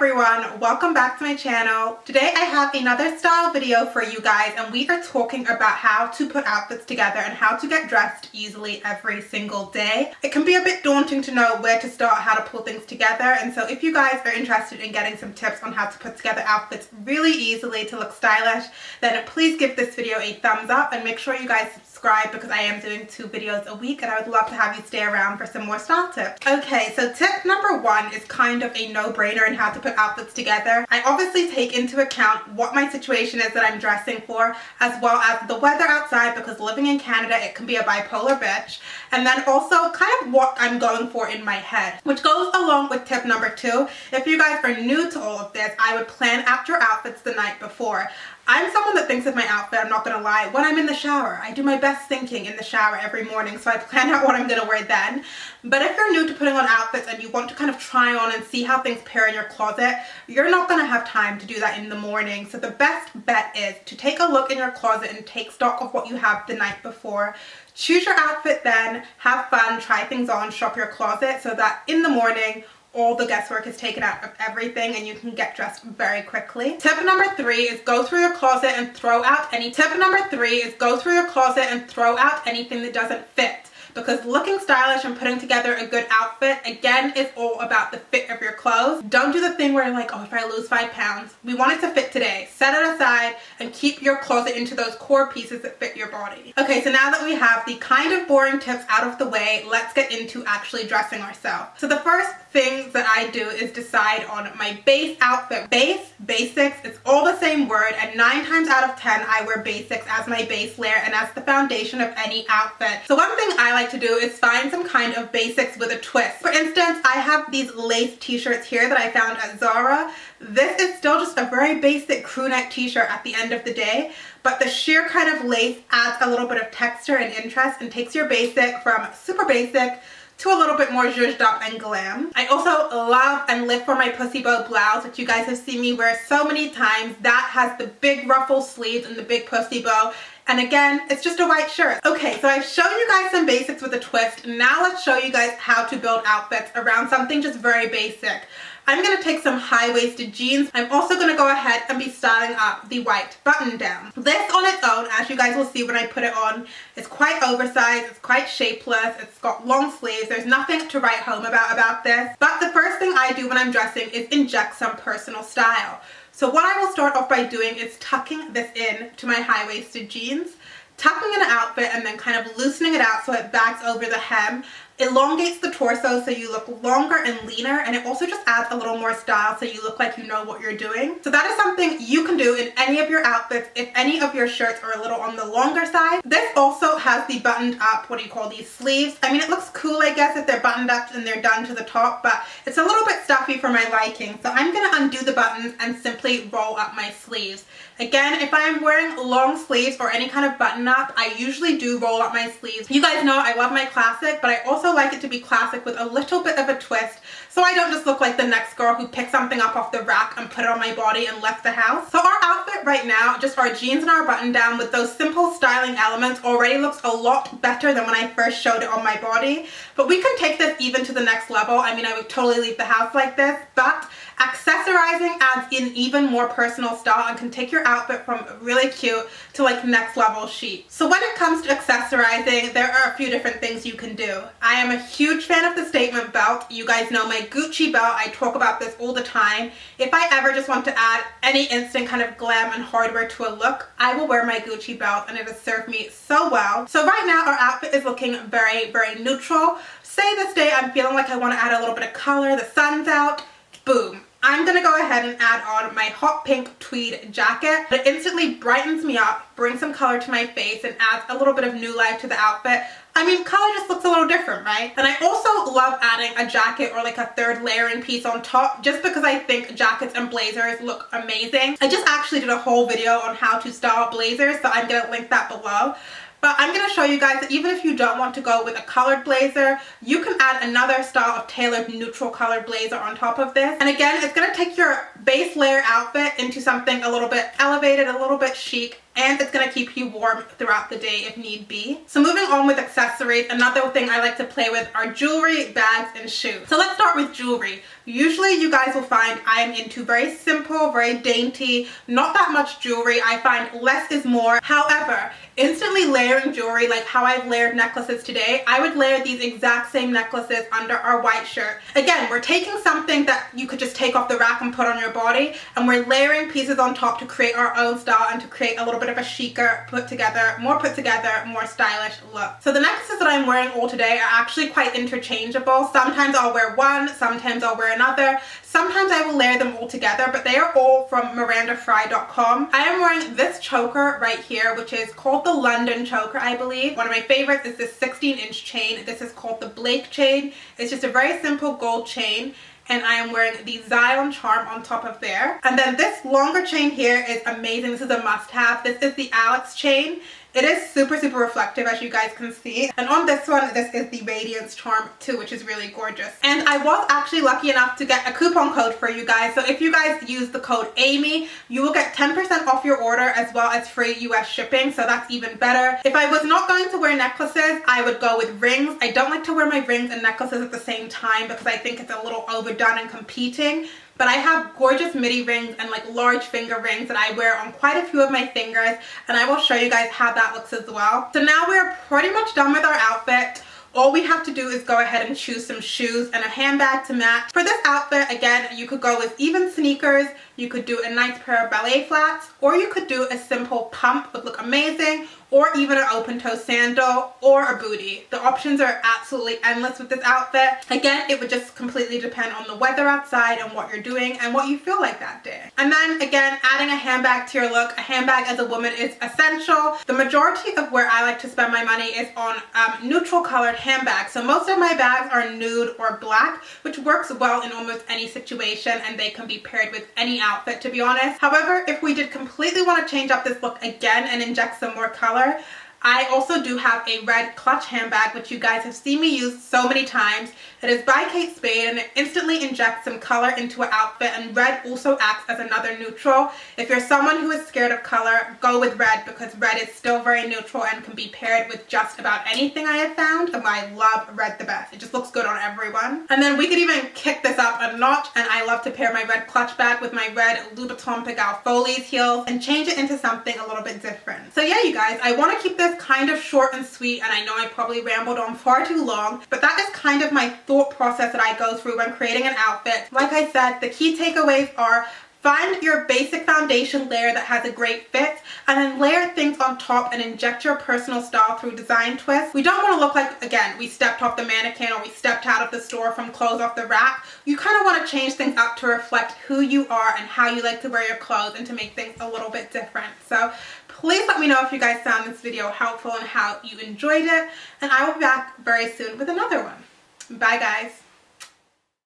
everyone, welcome back to my channel. Today I have another style video for you guys, and we are talking about how to put outfits together and how to get dressed easily every single day. It can be a bit daunting to know where to start, how to pull things together, and so if you guys are interested in getting some tips on how to put together outfits really easily to look stylish, then please give this video a thumbs up and make sure you guys subscribe because I am doing 2 videos a week and I would love to have you stay around for some more style tips. Okay, so tip number 1 is kind of a no-brainer in how to put outfits together. I obviously take into account what my situation is that I'm dressing for, as well as the weather outside, because living in Canada it can be a bipolar bitch, and then also kind of what I'm going for in my head, which goes along with tip number 2. If you guys are new to all of this, I would plan out your outfits the night before. I'm someone that thinks of my outfit, I'm not gonna lie, when I'm in the shower. I do my best thinking in the shower every morning, so I plan out what I'm gonna wear then. But if you're new to putting on outfits and you want to kind of try on and see how things pair in your closet, you're not gonna have time to do that in the morning. So the best bet is to take a look in your closet and take stock of what you have the night before. Choose your outfit then, have fun, try things on, shop your closet so that in the morning, all the guesswork is taken out of everything and you can get dressed very quickly. Tip number 3 is go through your closet and throw out anything that doesn't fit. Because looking stylish and putting together a good outfit, again, is all about the fit of your clothes. Don't do the thing where you're like, oh, if I lose 5 pounds, we want it to fit today. Set it aside and keep your closet into those core pieces that fit your body. Okay, so now that we have the kind of boring tips out of the way, let's get into actually dressing ourselves. So the first thing that I do is decide on my base outfit. Basics, it's all the same word, and 9 times out of 10, I wear basics as my base layer and as the foundation of any outfit. So one thing I like to do is find some kind of basics with a twist. For instance, I have these lace t-shirts here that I found at Zara. This is still just a very basic crew neck t-shirt at the end of the day, but the sheer kind of lace adds a little bit of texture and interest and takes your basic from super basic to a little bit more zhuzhed up and glam. I also love and live for my pussy bow blouse, which you guys have seen me wear so many times. That has the big ruffle sleeves and the big pussy bow. And again, it's just a white shirt. Okay, so I've shown you guys some basics with a twist. Now let's show you guys how to build outfits around something just very basic. I'm going to take some high-waisted jeans. I'm also going to go ahead and be styling up the white button down. This on its own, as you guys will see when I put it on, is quite oversized, it's quite shapeless, it's got long sleeves. There's nothing to write home about this. But the first thing I do when I'm dressing is inject some personal style. So what I will start off by doing is tucking this in to my high-waisted jeans, tucking in an outfit and then kind of loosening it out so it bags over the hem, elongates the torso so you look longer and leaner, and it also just adds a little more style so you look like you know what you're doing. So that is something you can do in any of your outfits if any of your shirts are a little on the longer side. This also has the buttoned up, what do you call these, sleeves. I mean, it looks cool, I guess, if they're buttoned up and they're done to the top, but it's a little bit stuffy for my liking. So I'm going to undo the buttons and simply roll up my sleeves. Again, if I'm wearing long sleeves or any kind of button up, I usually do roll up my sleeves. You guys know I love my classic, but I also like it to be classic with a little bit of a twist, so I don't just look like the next girl who picked something up off the rack and put it on my body and left the house. So our outfit right now, just our jeans and our button down with those simple styling elements, already looks a lot better than when I first showed it on my body. But we can take this even to the next level. I mean, I would totally leave the house like this, but accessorizing adds in even more personal style and can take your outfit from really cute to like next level chic. So when it comes to accessorizing, there are a few different things you can do. I am a huge fan of the statement belt. You guys know my Gucci belt. I talk about this all the time. If I ever just want to add any instant kind of glam and hardware to a look, I will wear my Gucci belt and it has served me so well. So right now our outfit is looking very, very neutral. Say this day I'm feeling like I want to add a little bit of color, the sun's out, boom. I'm going to go ahead and add on my hot pink tweed jacket. It instantly brightens me up, brings some color to my face, and adds a little bit of new life to the outfit. I mean, color just looks a little different, right? And I also love adding a jacket or like a third layering piece on top, just because I think jackets and blazers look amazing. I just actually did a whole video on how to style blazers, so I'm going to link that below. But I'm going to show you guys that even if you don't want to go with a colored blazer, you can add another style of tailored neutral colored blazer on top of this. And again, it's going to take your base layer outfit into something a little bit elevated, a little bit chic, and it's going to keep you warm throughout the day if need be. So moving on with accessories, another thing I like to play with are jewelry, bags, and shoes. So let's start with jewelry. Usually you guys will find I'm into very simple, very dainty, not that much jewelry. I find less is more. However, instantly layering jewelry, like how I've layered necklaces today, I would layer these exact same necklaces under our white shirt. Again, we're taking something that you could just take off the rack and put on your body, and we're layering pieces on top to create our own style and to create a little bit of a chicer, more stylish look. So the necklaces that I'm wearing all today are actually quite interchangeable. Sometimes I'll wear one, sometimes I'll wear another. Sometimes I will layer them all together, but they are all from mirandafry.com. I am wearing this choker right here, which is called the London choker, I believe. One of my favorites is this 16-inch chain. This is called the Blake chain. It's just a very simple gold chain, and I am wearing the Zion charm on top of there. And then this longer chain here is amazing. This is a must-have. This is the Alex chain. It is super reflective, as you guys can see. And on this one, this is the Radiance charm too, which is really gorgeous. And I was actually lucky enough to get a coupon code for you guys. So if you guys use the code Amy, you will get 10% off your order as well as free US shipping. So that's even better. If I was not going to wear necklaces, I would go with rings. I don't like to wear my rings and necklaces at the same time because I think it's a little overdone and competing. But I have gorgeous midi rings and like large finger rings that I wear on quite a few of my fingers, and I will show you guys how that looks as well. So now we're pretty much done with our outfit. All we have to do is go ahead and choose some shoes and a handbag to match. For this outfit, again, you could go with even sneakers, you could do a nice pair of ballet flats, or you could do a simple pump, would look amazing, or even an open-toe sandal, or a bootie. The options are absolutely endless with this outfit. Again, it would just completely depend on the weather outside and what you're doing and what you feel like that day. And then again, adding a handbag to your look. A handbag as a woman is essential. The majority of where I like to spend my money is on neutral colored handbags. So most of my bags are nude or black, which works well in almost any situation, and they can be paired with any outfit, to be honest. However, if we did completely want to change up this look again and inject some more color, I also do have a red clutch handbag, which you guys have seen me use so many times. It is by Kate Spade, and it instantly injects some color into an outfit, and red also acts as another neutral. If you're someone who is scared of color, go with red, because red is still very neutral and can be paired with just about anything I have found, and I love red the best. It just looks good on everyone. And then we could even kick this up a notch, and I love to pair my red clutch bag with my red Louboutin Pigalle Foley's heels and change it into something a little bit different. So yeah, you guys, I want to keep this kind of short and sweet, and I know I probably rambled on far too long, but that is kind of my thought process that I go through when creating an outfit. Like I said, the key takeaways are: find your basic foundation layer that has a great fit, and then layer things on top and inject your personal style through design twists. We don't want to look like, again, we stepped off the mannequin or we stepped out of the store from clothes off the rack. You kind of want to change things up to reflect who you are and how you like to wear your clothes, and to make things a little bit different. So please let me know if you guys found this video helpful and how you enjoyed it, and I will be back very soon with another one. Bye guys.